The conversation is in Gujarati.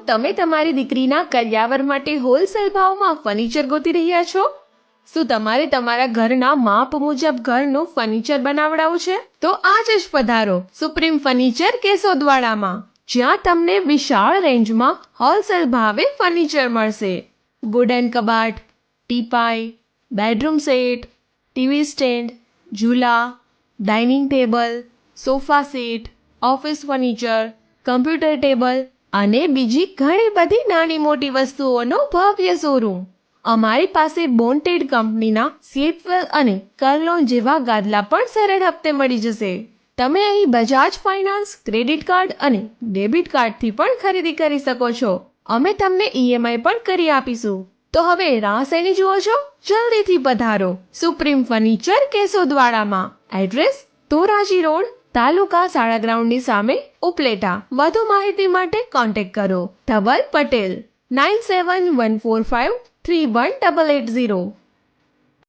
તમે તમારી દીકરીના કરિયાવર માટે હોલસેલ ભાવમાં ફર્નિચર ગોતી રહ્યા છો? શું તમારે તમારા ઘરના માપ મુજબ ઘરનું ફર્નિચર બનાવડાવવું છે? તો આજે જ પધારો સુપ્રીમ ફર્નિચર કેશોદવાડામાં, જ્યાં તમને વિશાળ રેન્જમાં હોલસેલ ભાવે ફર્નિચર મળશે. વુડન કબાટ, ટીપાઈ, બેડરૂમ સેટ, ટીવી સ્ટેન્ડ, ઝૂલા, dining table, sofa set, office furniture, computer table અને બીજી ઘણી બધી નાની મોટી વસ્તુઓનો ભવ્ય શોરૂમ. અમારી પાસે બોન્ટેડ કંપનીના સીટવેલ અને કર્લોન જેવા ગાદલા પણ સરળ હપ્તે મળી જશે. તમે અહીં બજાજ ફાઇનાન્સ, ક્રેડિટ કાર્ડ અને ડેબિટ કાર્ડથી પણ ખરીદી કરી શકો છો. અમે તમને ઈએમઆઈ પણ કરી આપીશું. તો હવે રાહ શેની જુઓ છો? જલ્દીથી પધારો સુપ્રીમ ફર્નિચર કેશોદવાડામાં. એડ્રેસ ધોરાજી રોડ, તાલુકા શાળા ગ્રાઉન્ડની સામે, ઉપલેટા. વધુ માહિતી માટે કોન્ટેક્ટ કરો ધવલ પટેલ 9714531880.